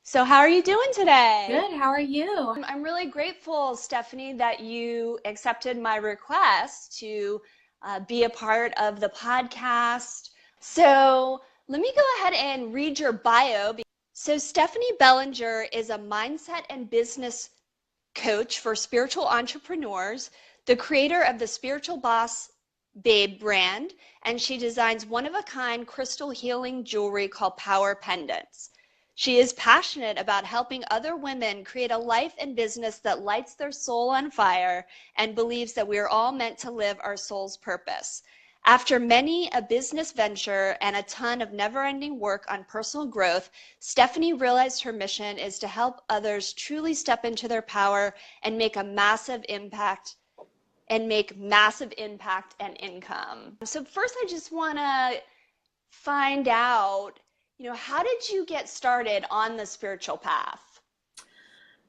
So, how are you doing today? Good. How are you? I'm really grateful, Stephanie, that you accepted my request to be a part of the podcast. So, let me go ahead and read your bio. So, Stephanie Bellinger is a mindset and business coach for spiritual entrepreneurs, the creator of the Spiritual Boss Babe brand, and she designs one-of-a-kind crystal healing jewelry called Power Pendants. She is passionate about helping other women create a life and business that lights their soul on fire and believes that we are all meant to live our soul's purpose. After many a business venture and a ton of never-ending work on personal growth, Stephanie realized her mission is to help others truly step into their power and make massive impact and income. So first I just want to find out, how did you get started on the spiritual path?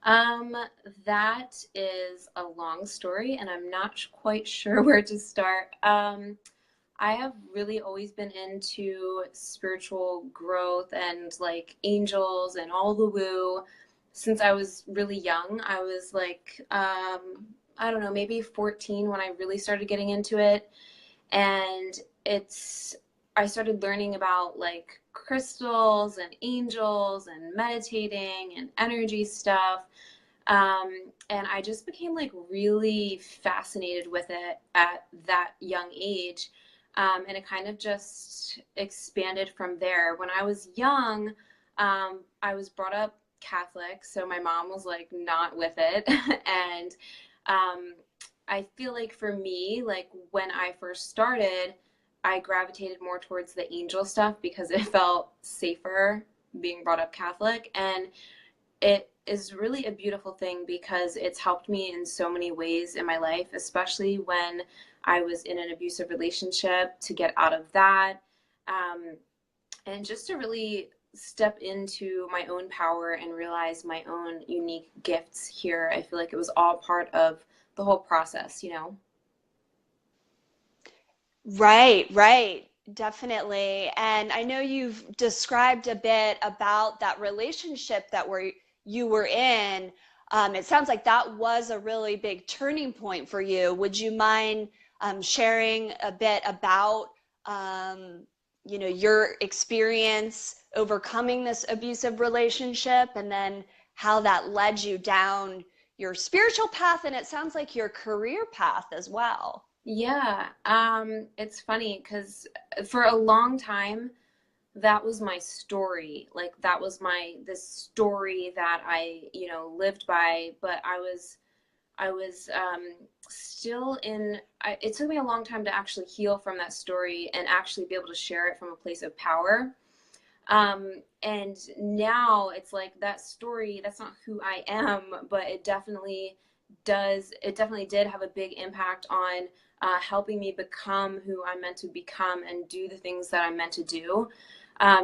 Um, that is a long story, and I'm not quite sure where to start. I have really always been into spiritual growth and like angels and all the woo since I was really young. I was like, I don't know, maybe 14 when I really started getting into it. And it's I started learning about like crystals and angels and meditating and energy stuff. And I just became like really fascinated with it at that young age. And it kind of just expanded from there. When I was young, I was brought up Catholic, so my mom was like not with it. And um, I feel like for me, like when I first started, I gravitated more towards the angel stuff because it felt safer being brought up Catholic. And it is really a beautiful thing because it's helped me in so many ways in my life, especially when I was in an abusive relationship to get out of that. Um, and just to really step into my own power and realize my own unique gifts here. I feel like it was all part of the whole process. Right, right. Definitely. And I know you've described a bit about that relationship you were in. It sounds like that was a really big turning point for you. Would you mind sharing a bit about your experience overcoming this abusive relationship and then how that led you down your spiritual path and it sounds like your career path as well? Yeah, it's funny because for a long time, that was my story. Like that was this story that I lived by, but I was still it took me a long time to actually heal from that story and actually be able to share it from a place of power. And now it's like that story, that's not who I am, but it definitely did have a big impact on helping me become who I'm meant to become and do the things that I'm meant to do.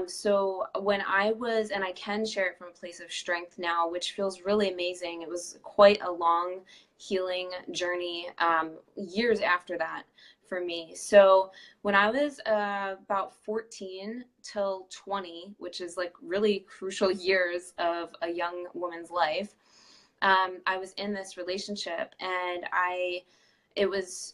So when and I can share it from a place of strength now, which feels really amazing. It was quite a long healing journey, years after that for me. So when I was about 14 till 20, which is like really crucial years of a young woman's life, I was in this relationship, and it was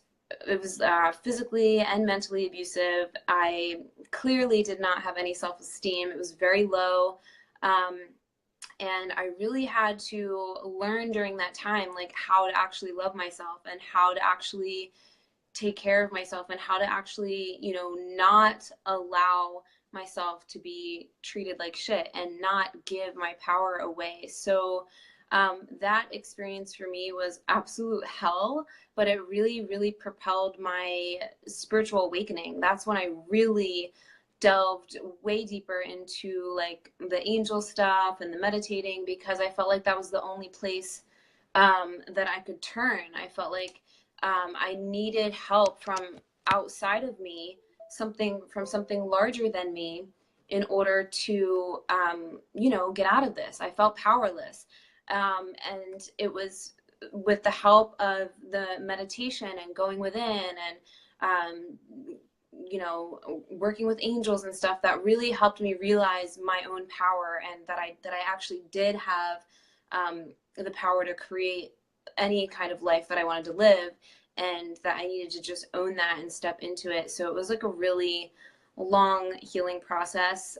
physically and mentally abusive. I clearly did not have any self-esteem. It was very low. Um, and I really had to learn during that time, like how to actually love myself and how to actually take care of myself and how to actually, not allow myself to be treated like shit and not give my power away. So that experience for me was absolute hell, but it really, really propelled my spiritual awakening. That's when I really delved way deeper into like the angel stuff and the meditating because I felt like that was the only place that I could turn. I felt like I needed help from outside of me, something larger than me, in order to, get out of this. I felt powerless, and it was with the help of the meditation and going within and you know, working with angels and stuff that really helped me realize my own power, and that I actually did have the power to create any kind of life that I wanted to live, and that I needed to just own that and step into it. So it was like a really long healing process.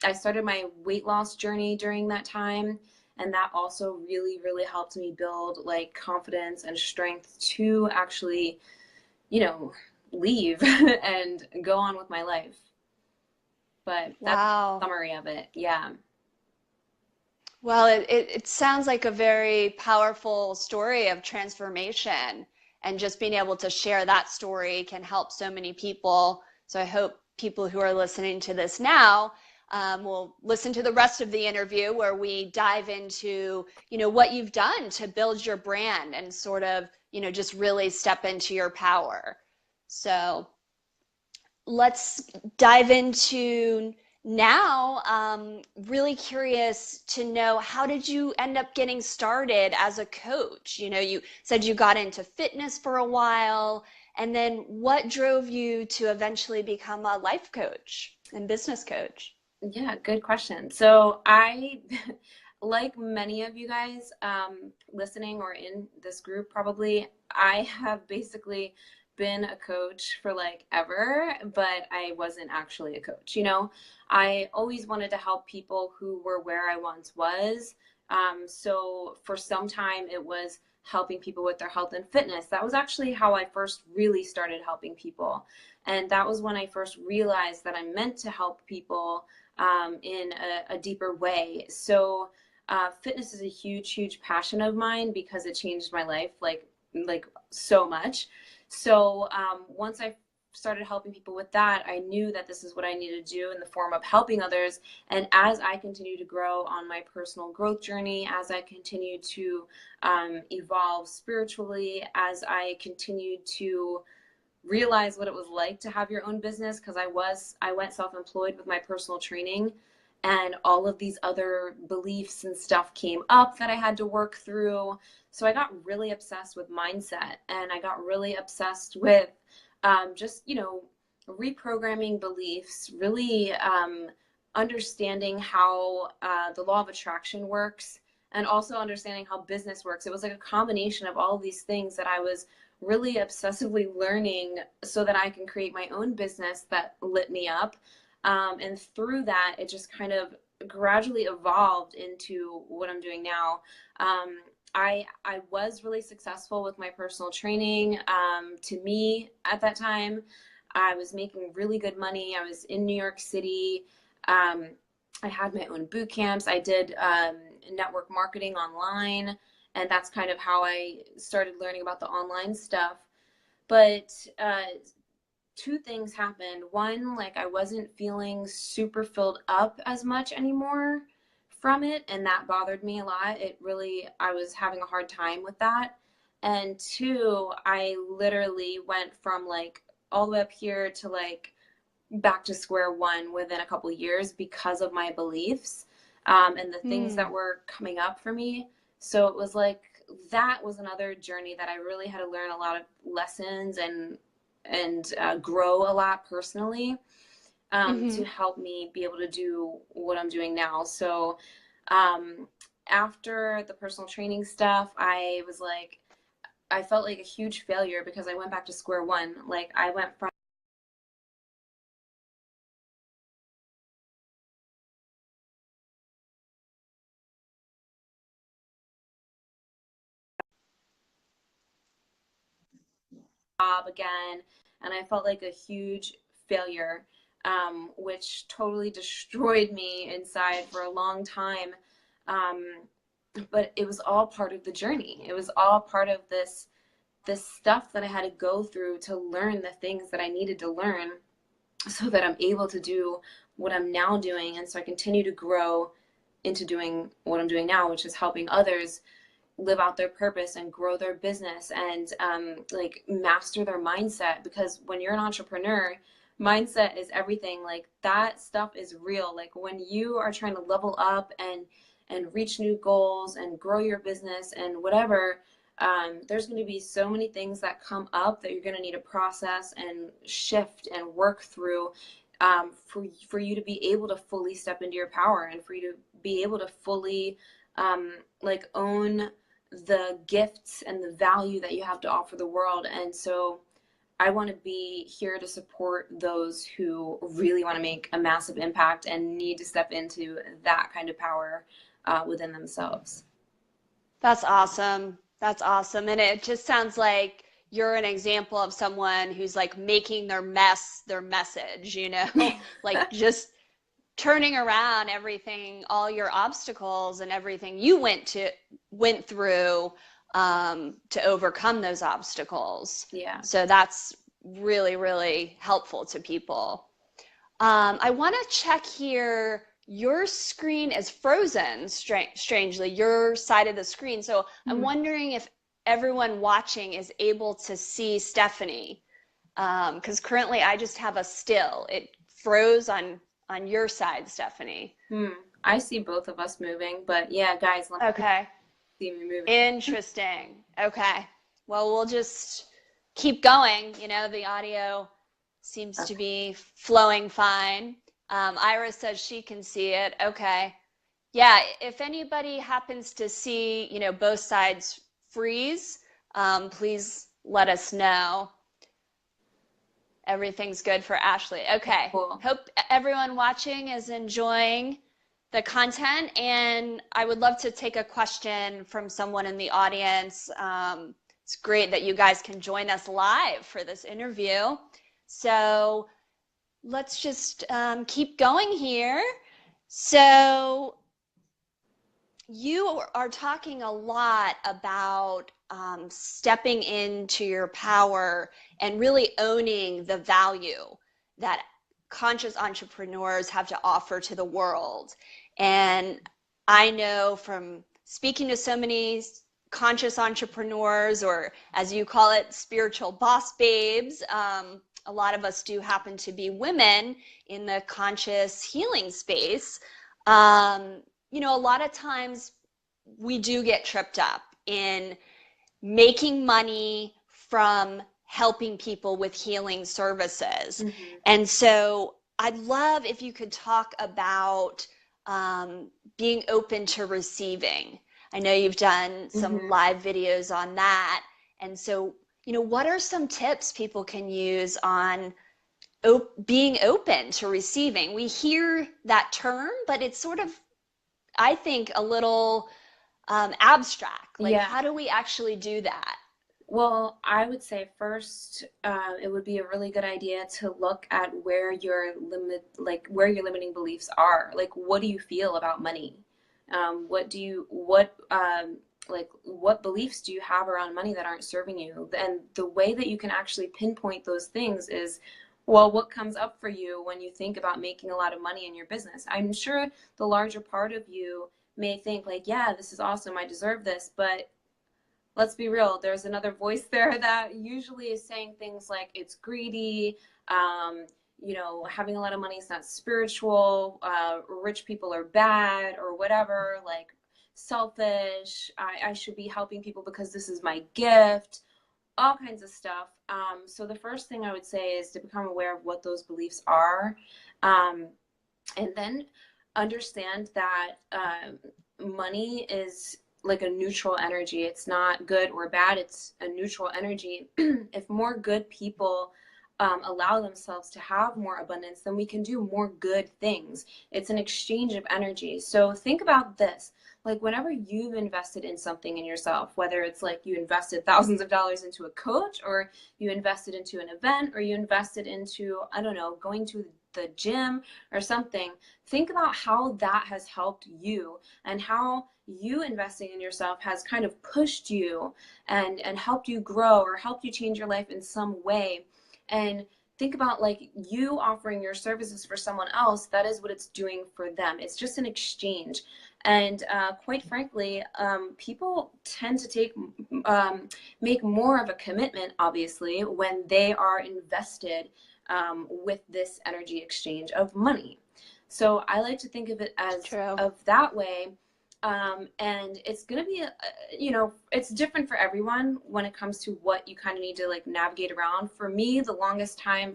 I started my weight loss journey during that time, and that also really, really helped me build like confidence and strength to actually, you know, leave and go on with my life. But that's a Wow. summary of it. Yeah. Well, it sounds like a very powerful story of transformation, and just being able to share that story can help so many people. So I hope people who are listening to this now will listen to the rest of the interview where we dive into, what you've done to build your brand and sort of, just really step into your power. So let's dive into now. Really curious to know, how did you end up getting started as a coach? You said you got into fitness for a while, and then what drove you to eventually become a life coach and business coach? Yeah, good question. So I, like many of you guys listening or in this group, probably, I have basically been a coach for like ever, but I wasn't actually a coach. You know, I always wanted to help people who were where I once was. So for some time, it was helping people with their health and fitness. That was actually how I first really started helping people. And that was when I first realized that I meant to help people in a deeper way. So fitness is a huge, huge passion of mine because it changed my life like so much. So once I started helping people with that, I knew that this is what I needed to do in the form of helping others. And as I continue to grow on my personal growth journey, as I continue to evolve spiritually, as I continue to realize what it was like to have your own business, because I went self-employed with my personal training, and all of these other beliefs and stuff came up that I had to work through. So I got really obsessed with mindset, and I got really obsessed with just, reprogramming beliefs, really understanding how the law of attraction works, and also understanding how business works. It was like a combination of all of these things that I was really obsessively learning so that I can create my own business that lit me up. And through that, it just kind of gradually evolved into what I'm doing now. I was really successful with my personal training. To me, at that time, I was making really good money. I was in New York City. Um, I had my own boot camps. I did network marketing online, and that's kind of how I started learning about the online stuff. But two things happened. One, like I wasn't feeling super filled up as much anymore from it, and that bothered me a lot. I was having a hard time with that. And two, I literally went from like all the way up here to like back to square one within a couple of years because of my beliefs and the things Hmm. that were coming up for me. So it was like that was another journey that I really had to learn a lot of lessons and grow a lot personally to Mm-hmm. help me be able to do what I'm doing now. So um, after the personal training stuff, I felt like a huge failure because I went back to square one. Like I went from job again, and I felt like a huge failure, which totally destroyed me inside for a long time. Um, but it was all part of the journey. It was all part of this stuff that I had to go through to learn the things that I needed to learn so that I'm able to do what I'm now doing. And so I continue to grow into doing what I'm doing now, which is helping others live out their purpose and grow their business and like master their mindset. Because when you're an entrepreneur, mindset is everything. Like that stuff is real. Like when you are trying to level up and reach new goals and grow your business and whatever, There's going to be so many things that come up that you're going to need to process and shift and work through, for you to be able to fully step into your power, and for you to be able to fully like own the gifts and the value that you have to offer the world. And so I want to be here to support those who really want to make a massive impact and need to step into that kind of power within themselves. That's awesome. That's awesome. And it just sounds like you're an example of someone who's like making their mess their message, you know, like just turning around everything, all your obstacles and everything you went through to overcome those obstacles. Yeah. So that's really, really helpful to people. I want to check here. Your screen is frozen, strangely, your side of the screen. So I'm wondering if everyone watching is able to see Stephanie, because currently I just have a still. It froze on your side, Stephanie. I see both of us moving, but yeah, guys, let me see me moving. Interesting. Okay. Well, we'll just keep going. You know, the audio seems to be flowing fine. Iris says she can see it. Okay. Yeah, if anybody happens to see, you know, both sides freeze, please let us know. Everything's good for Ashley. Okay. Cool. Hope everyone watching is enjoying the content, and I would love to take a question from someone in the audience. It's great that you guys can join us live for this interview. So let's just keep going here. So you are talking a lot about stepping into your power and really owning the value that conscious entrepreneurs have to offer to the world. And I know from speaking to so many conscious entrepreneurs, or as you call it, spiritual boss babes, a lot of us do happen to be women in the conscious healing space. You know, a lot of times we do get tripped up in making money from helping people with healing services. And so I'd love if you could talk about being open to receiving. I know you've done some live videos on that. And so, you know, what are some tips people can use on being open to receiving? We hear that term, but it's sort of, I think, a little abstract. Like, how do we actually do that? Well, I would say first, it would be a really good idea to look at where your limiting beliefs are. Like, what do you feel about money? What beliefs do you have around money that aren't serving you? And the way that you can actually pinpoint those things is, well, what comes up for you when you think about making a lot of money in your business? I'm sure the larger part of you may think like, yeah, this is awesome, I deserve this, but let's be real, there's another voice there that usually is saying things like it's greedy, you know, having a lot of money is not spiritual, rich people are bad, or whatever, like selfish, I should be helping people because this is my gift, all kinds of stuff. So the first thing I would say is to become aware of what those beliefs are, and then understand that money is like a neutral energy. It's not good or bad. It's a neutral energy. If more good people allow themselves to have more abundance, then we can do more good things. It's an exchange of energy. So think about this. Like, whenever you've invested in something in yourself, whether it's like you invested thousands of dollars into a coach, or you invested into an event, or you invested into, I don't know, going to the gym or something, think about how that has helped you, and how you investing in yourself has kind of pushed you and helped you grow, or helped you change your life in some way. And think about, like, you offering your services for someone else, that is what it's doing for them. It's just an exchange. And quite frankly, people tend to make more of a commitment, obviously, when they are invested with this energy exchange of money. So I like to think of it as of that way. And it's going to be, you know, it's different for everyone when it comes to what you kind of need to like navigate around. For me, for the longest time,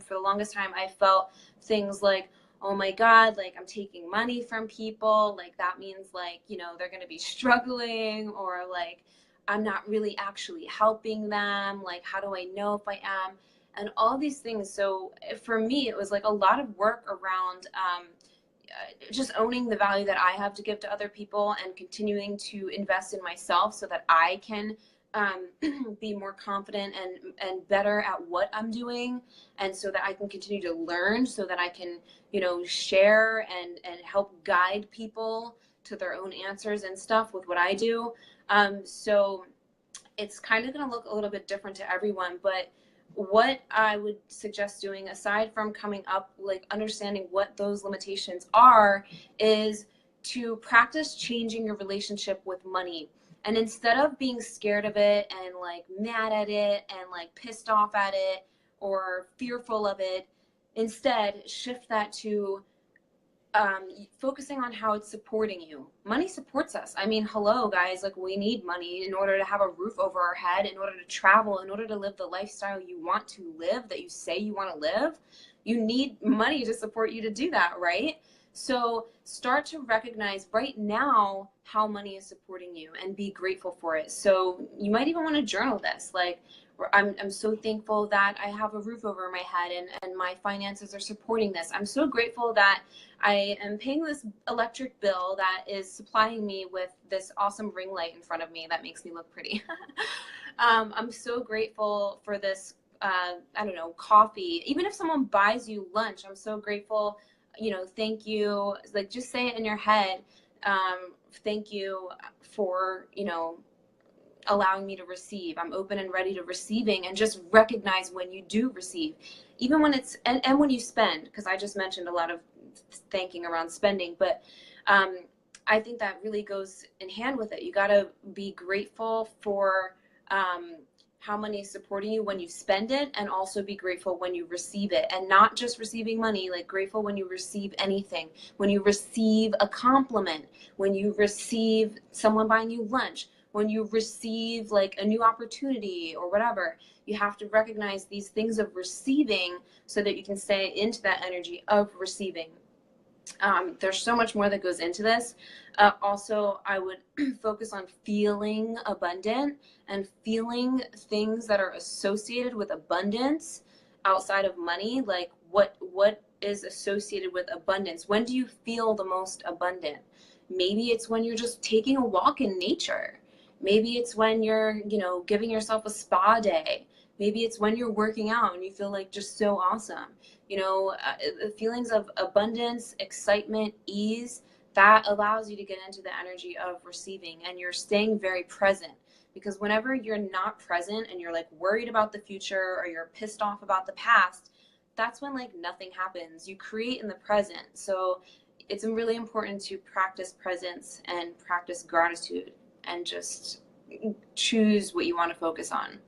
I felt things like, oh my God, like I'm taking money from people. Like that means like, you know, they're going to be struggling, or like I'm not really actually helping them. Like, how do I know if I am? And all these things. So for me, it was like a lot of work around, just owning the value that I have to give to other people and continuing to invest in myself so that I can be more confident and better at what I'm doing, and so that I can continue to learn, so that I can, you know, share and help guide people to their own answers and stuff with what I do. So it's kind of going to look a little bit different to everyone, but what I would suggest doing, aside from coming up, like understanding what those limitations are, is to practice changing your relationship with money. And instead of being scared of it and like mad at it and like pissed off at it or fearful of it, instead shift that to focusing on how it's supporting you. Money supports us. I mean, hello guys, like we need money in order to have a roof over our head, in order to travel, in order to live the lifestyle you want to live, that you say you want to live. You need money to support you to do that, right? So start to recognize right now how money is supporting you and be grateful for it. So you might even want to journal this, like, I'm so thankful that I have a roof over my head, and my finances are supporting this. I'm so grateful that I am paying this electric bill that is supplying me with this awesome ring light in front of me that makes me look pretty. I'm so grateful for this, I don't know, coffee. Even if someone buys you lunch, I'm so grateful, you know, thank you. Like, just say it in your head. Thank you for, you know, allowing me to receive. I'm open and ready to receiving, and just recognize when you do receive, even when it's, and when you spend, because I just mentioned a lot of thanking around spending, but I think that really goes in hand with it. You got to be grateful for how money is supporting you when you spend it, and also be grateful when you receive it, and not just receiving money, like grateful when you receive anything, when you receive a compliment, when you receive someone buying you lunch, when you receive like a new opportunity or whatever. You have to recognize these things of receiving so that you can stay into that energy of receiving. There's so much more that goes into this. Also, I would focus on feeling abundant and feeling things that are associated with abundance outside of money. Like what is associated with abundance? When do you feel the most abundant? Maybe it's when you're just taking a walk in nature. Maybe it's when you're, you know, giving yourself a spa day. Maybe it's when you're working out and you feel like just so awesome. You know, feelings of abundance, excitement, ease, that allows you to get into the energy of receiving, and you're staying very present. Because whenever you're not present and you're like worried about the future, or you're pissed off about the past, that's when like nothing happens. You create in the present. So it's really important to practice presence and practice gratitude, and just choose what you want to focus on.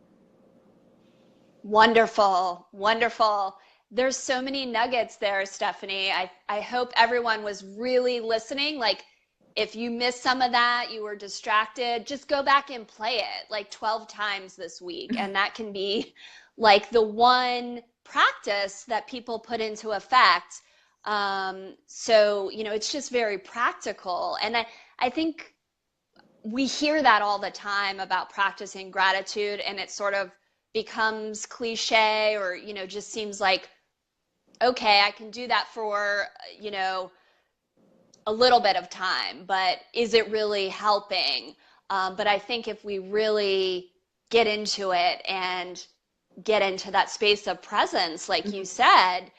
Wonderful, wonderful. There's so many nuggets there, Stephanie. I hope everyone was really listening. Like, if you missed some of that, you were distracted, just go back and play it like 12 times this week. And that can be like the one practice that people put into effect. So, you know, it's just very practical. And I think we hear that all the time about practicing gratitude, and it sort of becomes cliche, or, you know, just seems like, okay, I can do that for, you know, a little bit of time, but is it really helping? But I think if we really get into it and get into that space of presence, like you said,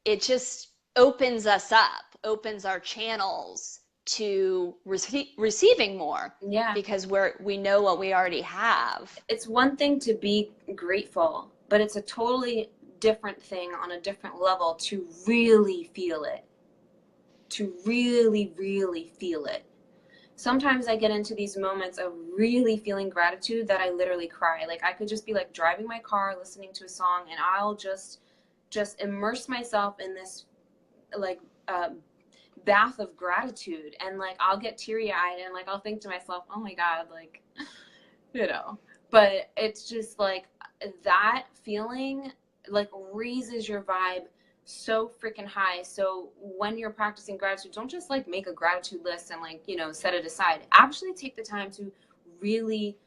it just opens us up, opens our channels to receiving more, Yeah. because we know what we already have. It's one thing to be grateful, but it's a totally different thing on a different level to really feel it. To really, really feel it. Sometimes I get into these moments of really feeling gratitude that I literally cry. Like, I could just be like driving my car, listening to a song, and I'll just immerse myself in this like bath of gratitude, and like I'll get teary-eyed and like I'll think to myself, oh my God, like, you know, but it's just like that feeling like raises your vibe so freaking high. So when you're practicing gratitude, don't just like make a gratitude list and like, you know, set it aside. Actually take the time to really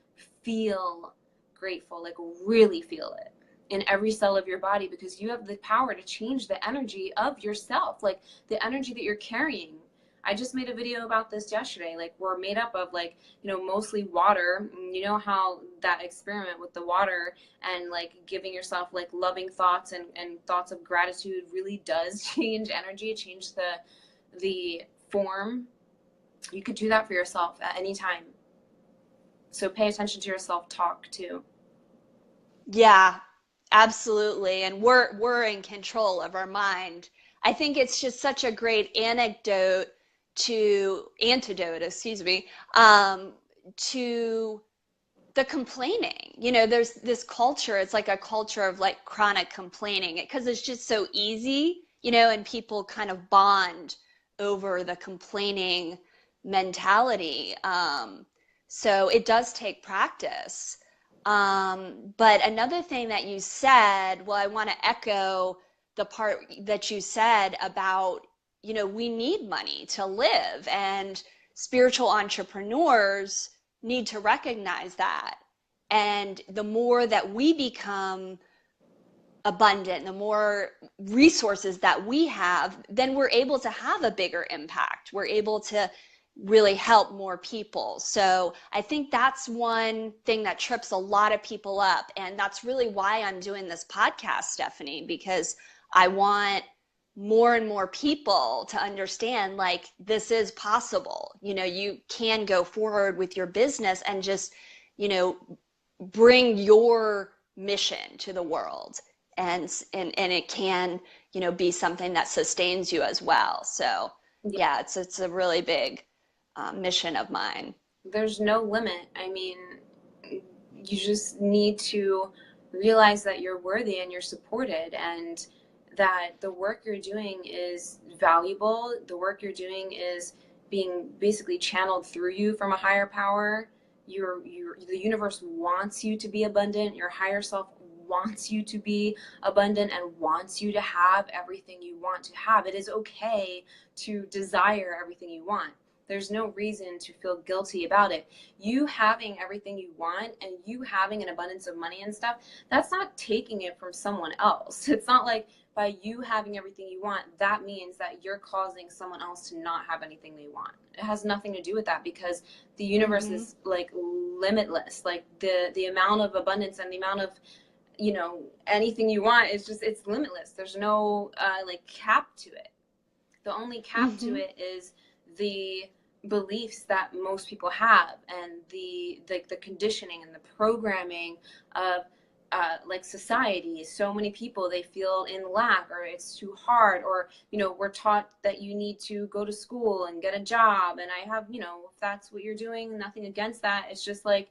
feel grateful, like really feel it in every cell of your body, because you have the power to change the energy of yourself, like the energy that you're carrying. I just made a video about this yesterday. Like, we're made up of like, you know, mostly water. You know how that experiment with the water and like giving yourself like loving thoughts and thoughts of gratitude really does change energy, change the form. You could do that for yourself at any time. So pay attention to your self-talk too. Yeah, absolutely. And we're in control of our mind. I think it's just such a great antidote, excuse me, to the complaining. You know, there's this culture, it's like a culture of like chronic complaining because it's just so easy, you know, and people kind of bond over the complaining mentality. So it does take practice. But another thing that you said, well, I want to echo the part that you said about, you know, we need money to live, and spiritual entrepreneurs need to recognize that. And the more that we become abundant, the more resources that we have, then we're able to have a bigger impact. We're able to really help more people. So I think that's one thing that trips a lot of people up. And that's really why I'm doing this podcast, Stephanie, because I want more and more people to understand like this is possible. You know, you can go forward with your business and just, you know, bring your mission to the world, and it can, you know, be something that sustains you as well. So Yeah. yeah, it's a really big mission of mine. There's no limit. I mean, you just need to realize that you're worthy and you're supported, and that the work you're doing is valuable. The work you're doing is being basically channeled through you from a higher power. The universe wants you to be abundant. Your higher self wants you to be abundant and wants you to have everything you want to have. It is okay to desire everything you want. There's no reason to feel guilty about it. You having everything you want and you having an abundance of money and stuff, that's not taking it from someone else. It's not like by you having everything you want, that means that you're causing someone else to not have anything they want. It has nothing to do with that, because the universe is like limitless. Like the amount of abundance and the amount of, you know, anything you want is just, it's limitless. There's no like cap to it. The only cap to it is the beliefs that most people have, and the conditioning and the programming of like society. So many people, they feel in lack, or it's too hard, or, you know, we're taught that you need to go to school and get a job. And I have, you know, if that's what you're doing, nothing against that. It's just like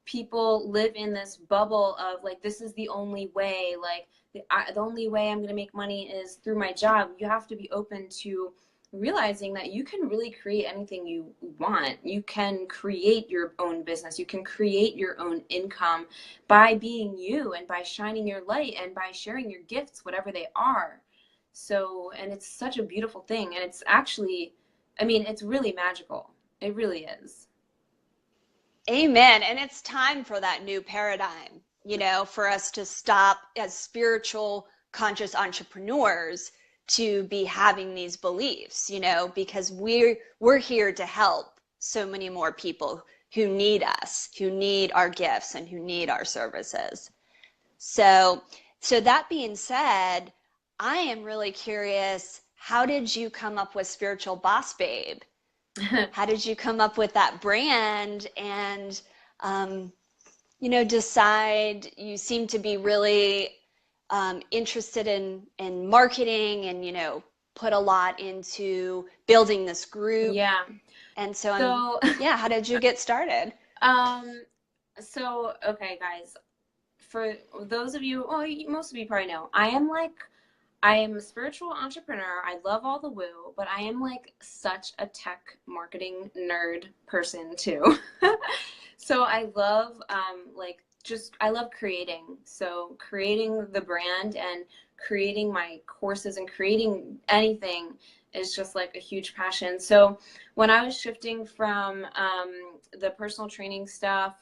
people live in this bubble of like, this is the only way, like the only way I'm going to make money is through my job. You have to be open to realizing that you can really create anything you want. You can create your own business. You can create your own income by being you, and by shining your light, and by sharing your gifts, whatever they are. So, and it's such a beautiful thing. And it's actually, I mean, it's really magical. It really is. Amen. And it's time for that new paradigm, you know, for us to stop as spiritual conscious entrepreneurs to be having these beliefs, you know, because we're here to help so many more people who need us, who need our gifts, and who need our services. So that being said, I am really curious, how did you come up with Spiritual Boss Babe? How did you come up with that brand and, you know, decide? You seem to be really interested in marketing, and, you know, put a lot into building this group. Yeah. And so yeah, how did you get started? So, okay, guys, for those of you, well, most of you probably know, I am like I am a spiritual entrepreneur. I love all the woo, but I am like such a tech marketing nerd person too. So I love like just I love creating. So creating the brand and creating my courses and creating anything is just like a huge passion. So when I was shifting from the personal training stuff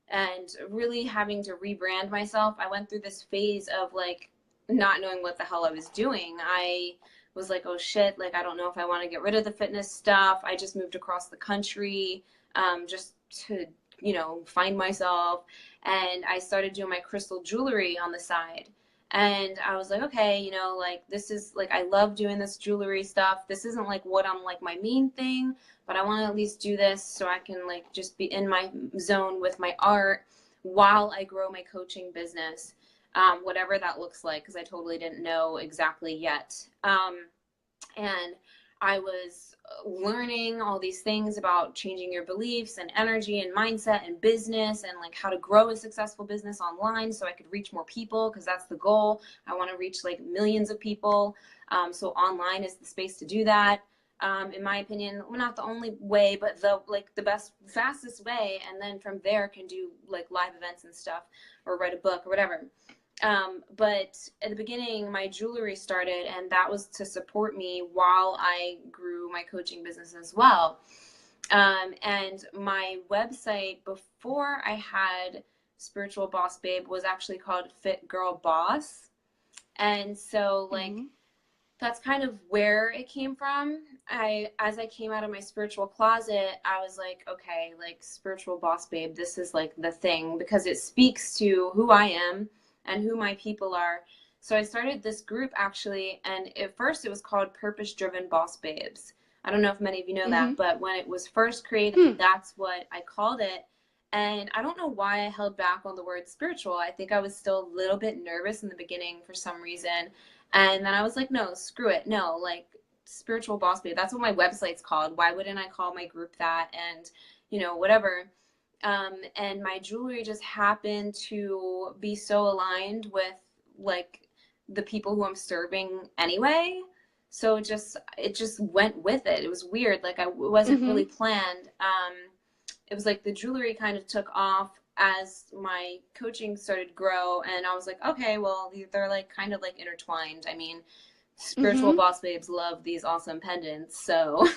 and really having to rebrand myself, I went through this phase of like not knowing what the hell I was doing. I was like, oh shit, like I don't know if I want to get rid of the fitness stuff. I just moved across the country just to, you know, find myself. And I started doing my crystal jewelry on the side. And I was like, okay, you know, like this is like, I love doing this jewelry stuff. This isn't like what I'm like my main thing, but I want to at least do this so I can like just be in my zone with my art while I grow my coaching business, whatever that looks like, because I totally didn't know exactly yet. And I was learning all these things about changing your beliefs and energy and mindset and business and like how to grow a successful business online so I could reach more people, because that's the goal. I want to reach like millions of people. So online is the space to do that. In my opinion, well, not the only way, but the best, fastest way. And then from there can do like live events and stuff or write a book or whatever. But at the beginning, my jewelry started, and that was to support me while I grew my coaching business as well. And my website before I had Spiritual Boss Babe was actually called Fit Girl Boss. And so like, Mm-hmm. that's kind of where it came from. As I came out of my spiritual closet, I was like, okay, like Spiritual Boss Babe, this is like the thing, because it speaks to who I am and who my people are. So I started this group actually, and at first it was called Purpose Driven Boss Babes. I don't know if many of you know Mm-hmm. that, but when it was first created, Hmm. that's what I called it. And I don't know why I held back on the word spiritual. I think I was still a little bit nervous in the beginning for some reason. And then I was like, no, screw it. No, like Spiritual Boss Babe. That's what my website's called. Why wouldn't I call my group that? And, you know, whatever. And my jewelry just happened to be so aligned with like the people who I'm serving anyway. So it just went with it. It was weird. Like it wasn't Mm-hmm. really planned. It was like the jewelry kind of took off as my coaching started to grow, and I was like, okay, well, they're like kind of like intertwined. I mean, spiritual Mm-hmm. boss babes love these awesome pendants. So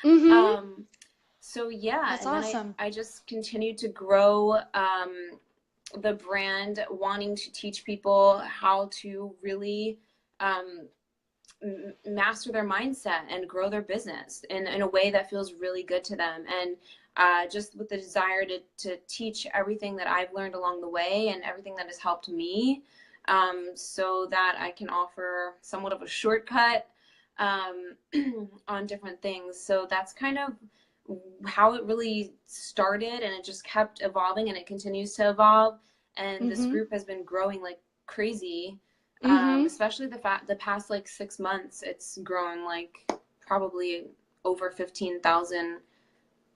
Mm-hmm. um so yeah, That's and then awesome. I just continued to grow the brand, wanting to teach people how to really um master their mindset and grow their business in a way that feels really good to them. And just with the desire to teach everything that I've learned along the way and everything that has helped me, so that I can offer somewhat of a shortcut um, on different things. So that's kind of how it really started, and it just kept evolving, and it continues to evolve. And this Mm-hmm. group has been growing like crazy, Mm-hmm. especially the past like 6 months. It's grown like probably over 15,000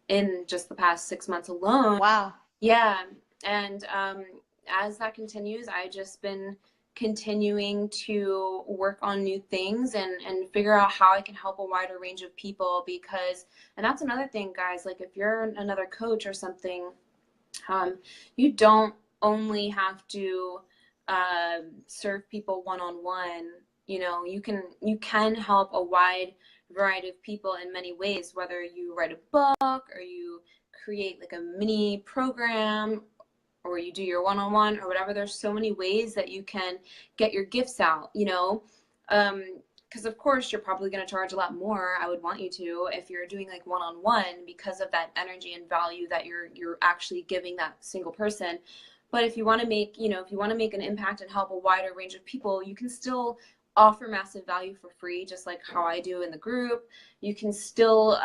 in just the past 6 months alone. Wow. Yeah, and as that continues, I just been continuing to work on new things and figure out how I can help a wider range of people. Because, and that's another thing, guys, like if you're another coach or something, um, you don't only have to serve people one on one. You know, you can help a wide variety of people in many ways, whether you write a book or you create like a mini program or you do your one-on-one or whatever. There's so many ways that you can get your gifts out, you know. Because of course you're probably going to charge a lot more. I would want you to, if you're doing like one-on-one, because of that energy and value that you're actually giving that single person. But if you want to make, you know, if you want to make an impact and help a wider range of people, you can still offer massive value for free, just like how I do in the group. You can still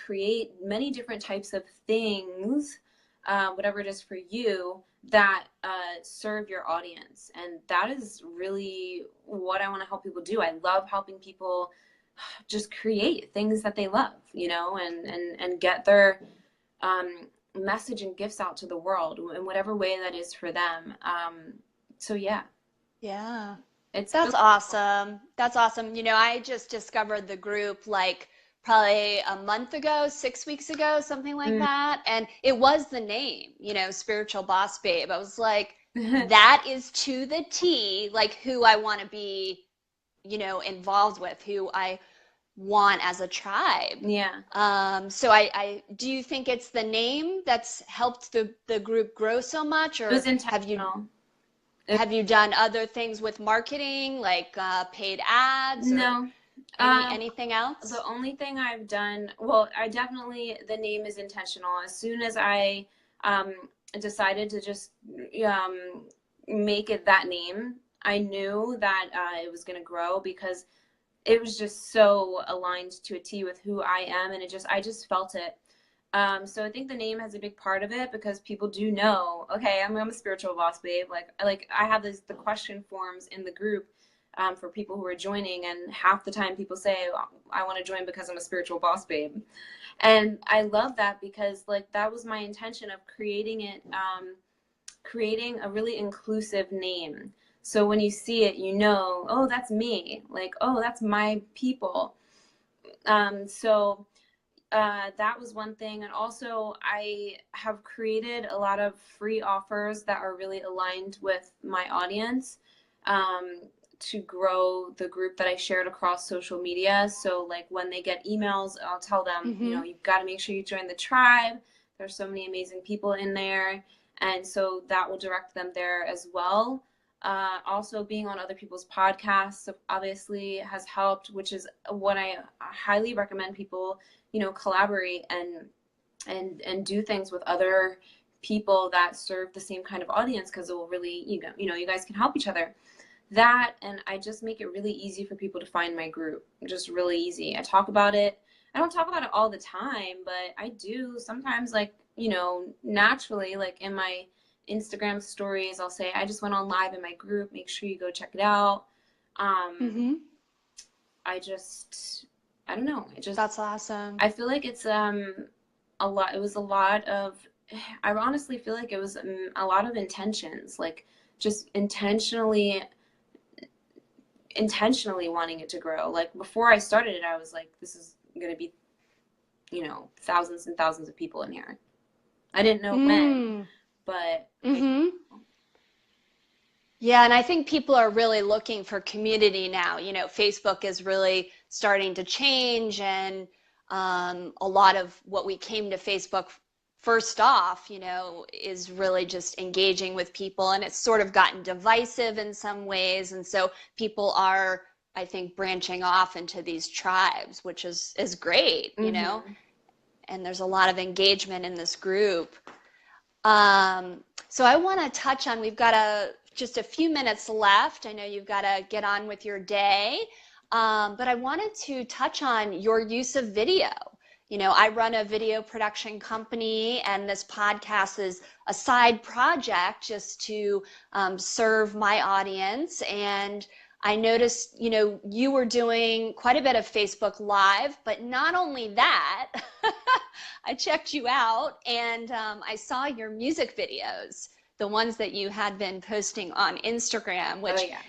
create many different types of things, whatever it is for you, that serve your audience. And that is really what I want to help people do. I love helping people just create things that they love, you know, and get their message and gifts out to the world in whatever way that is for them. So yeah. Yeah. It's That's really cool. awesome. That's awesome. I just discovered the group like probably a month ago, 6 weeks ago, something like Mm. that. And it was the name, Spiritual Boss Babe. I was like, that is to the T, like who I want to be, involved with, who I want as a tribe. Yeah. So I do you think it's the name that's helped the group grow so much, It was or intentional. It, have you done other things with marketing, like paid ads or no. anything The else? only thing I've done, well, I definitely, the name is intentional. As soon as I um, decided to just um, make it that name, I knew that it was going to grow because it was just so aligned to a T with who I am, and I just felt it. So I think the name has a big part of it because people do know, okay, I'm a spiritual boss babe. Like I have the question forms in the group for people who are joining, and half the time people say, I want to join because I'm a spiritual boss babe. And I love that because like that was my intention of creating it, creating a really inclusive name. So when you see it, oh, that's me. Like, oh, that's my people. So that was one thing. And also, I have created a lot of free offers that are really aligned with my audience to grow the group that I shared across social media. So, like, when they get emails, I'll tell them, Mm-hmm. you've got to make sure you join the tribe. There's so many amazing people in there. And so that will direct them there as well. Also, being on other people's podcasts obviously has helped, which is what I highly recommend people collaborate and do things with other people that serve the same kind of audience because it will really you guys can help each other. That, and I just make it really easy for people to find my group, just really easy. I talk about it. I don't talk about it all the time, but I do sometimes, like naturally, like in my Instagram stories, I'll say I just went on live in my group, make sure you go check it out. um Mm-hmm. I just, I don't know. That's awesome. I feel like it's a lot. It was a lot of. I honestly feel like it was a lot of intentions, like just intentionally wanting it to grow. Like before I started it, I was like, this is gonna be, thousands and thousands of people in here. I didn't know when, Mm. but Mm-hmm. Yeah, and I think people are really looking for community now. Facebook is really starting to change, and a lot of what we came to Facebook first off, is really just engaging with people, and it's sort of gotten divisive in some ways, and so people are, I think, branching off into these tribes, which is great, mm-hmm. and there's a lot of engagement in this group. So I want to touch on, we've got just a few minutes left. I know you've got to get on with your day, but I wanted to touch on your use of video. I run a video production company, and this podcast is a side project just to serve my audience. And I noticed, you were doing quite a bit of Facebook Live, but not only that, I checked you out, and I saw your music videos, the ones that you had been posting on Instagram, Oh which yeah.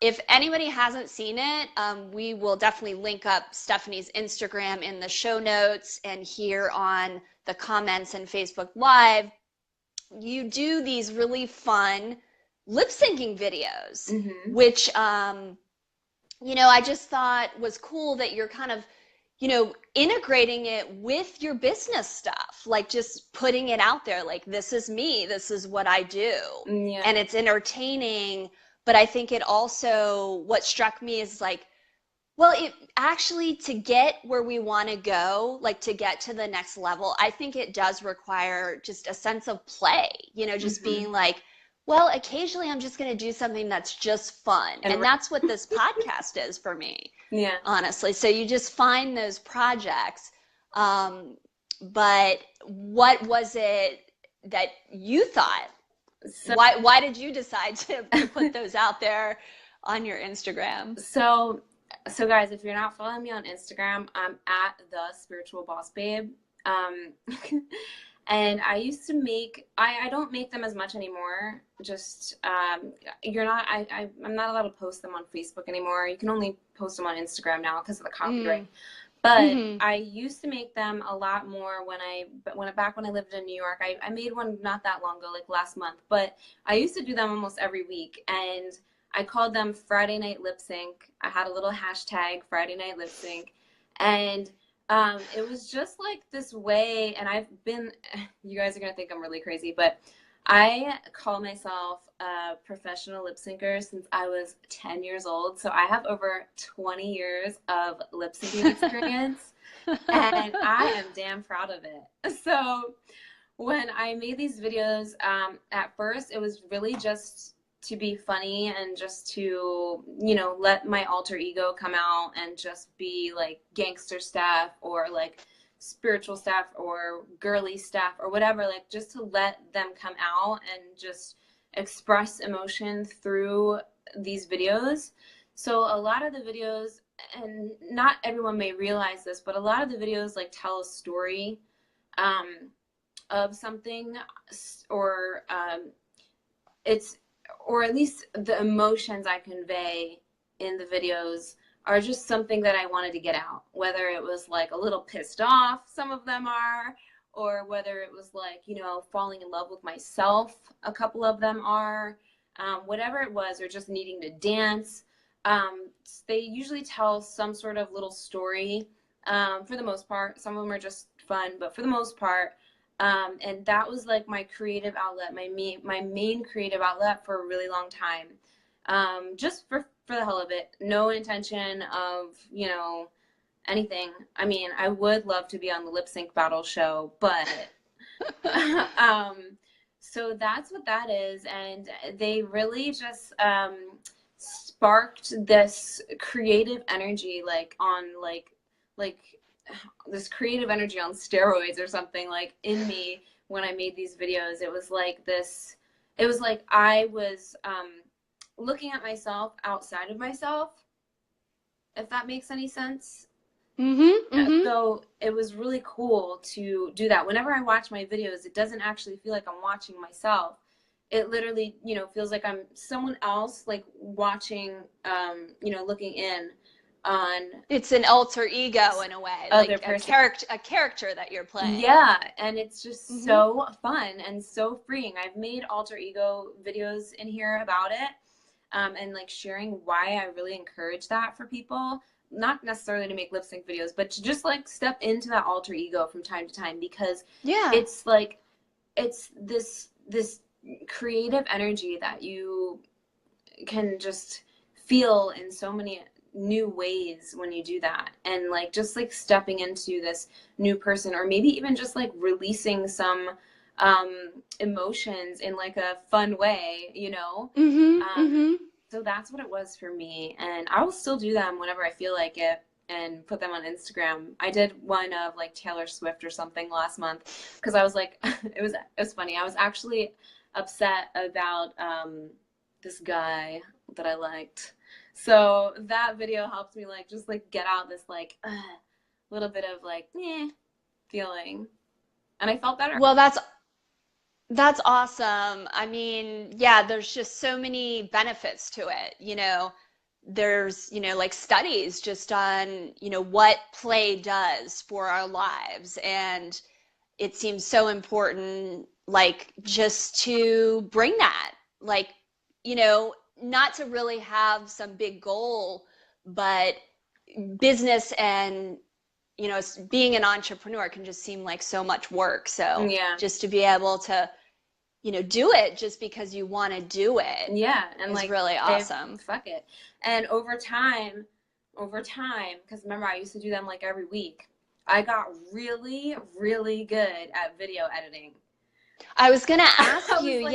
if anybody hasn't seen it, we will definitely link up Stephanie's Instagram in the show notes and here on the comments and Facebook Live. You do these really fun lip syncing videos, Mm-hmm. which I just thought was cool that you're kind of, integrating it with your business stuff, like just putting it out there, like, this is me, this is what I do. Yeah. And it's entertaining, but I think it also, what struck me is like, well, it actually, to get where we want to go, like to get to the next level, I think it does require just a sense of play, just Mm-hmm. being like, well, occasionally I'm just going to do something that's just fun. And that's what this podcast is for me, Yeah. honestly. So you just find those projects. But what was it that you thought? So Why did you decide to put those out there on your Instagram? So, so guys, if you're not following me on Instagram, I'm at the spiritual boss babe. Um, And I used to make, I don't make them as much anymore. Just, I'm not allowed to post them on Facebook anymore. You can only post them on Instagram now because of the copyright. But I used to make them a lot more back when I lived in New York. I made one not that long ago, like last month, but I used to do them almost every week. And I called them Friday Night Lip Sync. I had a little hashtag Friday Night Lip Sync. And it was just like this way, and you guys are going to think I'm really crazy, but I call myself a professional lip syncer since I was 10 years old. So I have over 20 years of lip syncing experience, and I am damn proud of it. So when I made these videos, at first it was really just to be funny and just to, let my alter ego come out and just be like gangster stuff or like spiritual stuff or girly stuff or whatever, like just to let them come out and just express emotion through these videos. So a lot of the videos, and not everyone may realize this, but a lot of the videos like tell a story of something, or or at least the emotions I convey in the videos are just something that I wanted to get out, whether it was like a little pissed off, some of them are, or whether it was like, falling in love with myself, a couple of them are, whatever it was, or just needing to dance. They usually tell some sort of little story, for the most part. Some of them are just fun, but for the most part, and that was like my creative outlet, my main creative outlet for a really long time. Just for the hell of it, no intention of, anything. I mean, I would love to be on the lip sync battle show, but, so that's what that is. And they really just, sparked this creative energy, like on this creative energy on steroids or something, like in me when I made these videos. It was like I was looking at myself outside of myself, if that makes any sense. So it was really cool to do that. Whenever I watch my videos, it doesn't actually feel like I'm watching myself. It literally, feels like I'm someone else, like watching, looking in on. It's an alter ego in a way, like a character that you're playing. Yeah, and it's just so fun and so freeing. I've made alter ego videos in here about it, and like sharing why I really encourage that for people, not necessarily to make lip sync videos, but to just like step into that alter ego from time to time, because it's like, it's this creative energy that you can just feel in so many new ways when you do that, and like just like stepping into this new person, or maybe even just like releasing some emotions in like a fun way, so that's what it was for me, and I will still do them whenever I feel like it and put them on Instagram. I did one of like Taylor Swift or something last month because I was like it was funny. I was actually upset about this guy that I liked. So that video helped me like just like get out this like little bit of like feeling, and I felt better. Well, that's awesome. I mean, yeah, there's just so many benefits to it. There's, like studies just on, what play does for our lives. And it seems so important, like just to bring that, like, not to really have some big goal, but business and, being an entrepreneur can just seem like so much work. So just to be able to, do it just because you want to do it. Yeah. And like really awesome. Fuck it. And over time, because remember I used to do them like every week, I got really, really good at video editing. I was going to ask you,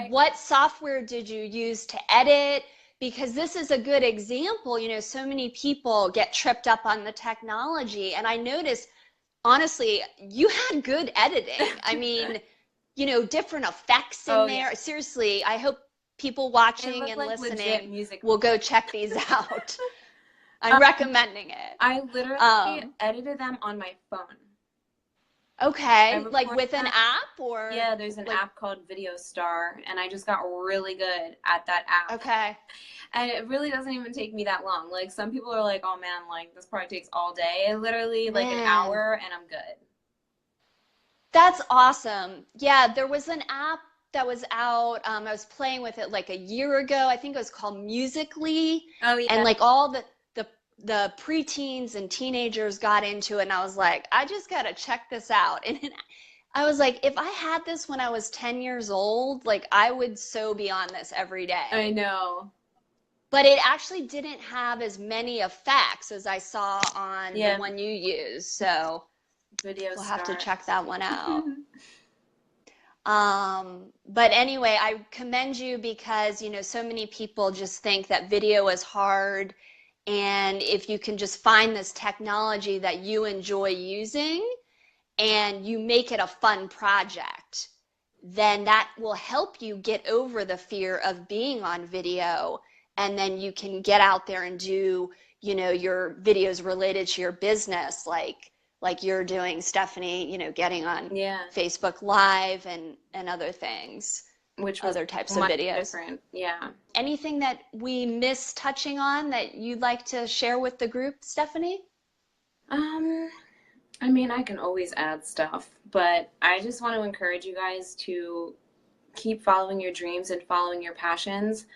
what software did you use to edit? Because this is a good example. So many people get tripped up on the technology. And I noticed, honestly, you had good editing. I mean, different effects in there. Seriously, I hope people watching and listening will go check these out. I'm recommending it. I literally edited them on my phone. I Okay, like record with an that. app or Yeah, there's an like, app called Video Star, and I just got really good at that app. okay. And it really doesn't even take me that long. Like some people are like, "Oh man, like this probably takes all day." Literally like an Man, hour and I'm good. that's awesome. Yeah, there was an app that was out. I was playing with it like a year ago. I think it was called Musically, Oh and yeah. like all the the preteens and teenagers got into it, and I was like, I just gotta check this out. And I was like, if I had this when I was 10 years old, like I would so be on this every I day. know. But it actually didn't have as many effects as I saw on the Yeah, one you used. So Video we'll have to Star. check that one out. But anyway, I commend you because, so many people just think that video is hard. And if you can just find this technology that you enjoy using and you make it a fun project, then that will help you get over the fear of being on video. And then you can get out there and do, your videos related to your business, like you're doing, Stephanie, getting on Yeah, Facebook Live and other things, which was other types of much videos. different. Yeah. Anything that we missed touching on that you'd like to share with the group, Stephanie? Um, I mean, I can always add stuff, but I just want to encourage you guys to keep following your dreams and following your passions,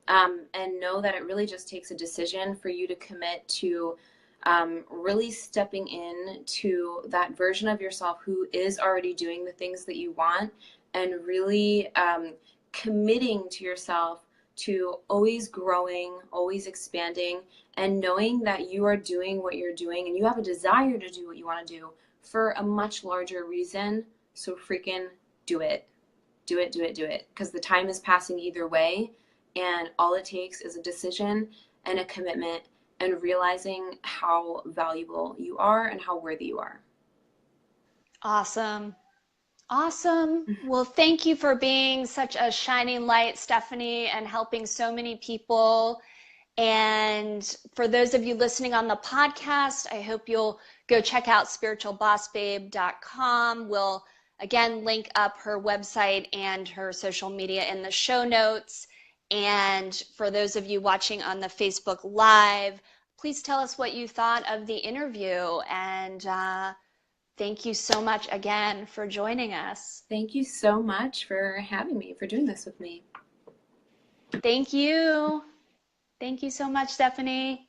and know that it really just takes a decision for you to commit to really stepping in to that version of yourself who is already doing the things that you want, and really committing to yourself to always growing, always expanding, and knowing that you are doing what you're doing and you have a desire to do what you want to do for a much larger reason. So freaking do it. Do it, do it, do it. Because the time is passing either way. And all it takes is a decision and a commitment and realizing how valuable you are and how worthy you are. Awesome. Awesome. Well, thank you for being such a shining light, Stephanie, and helping so many people. And for those of you listening on the podcast, I hope you'll go check out spiritualbossbabe.com. We'll again link up her website and her social media in the show notes. And for those of you watching on the Facebook Live, please tell us what you thought of the interview. And thank you so much again for joining us. Thank you so much for having me, for doing this with me. Thank you. Thank you so much, Stephanie.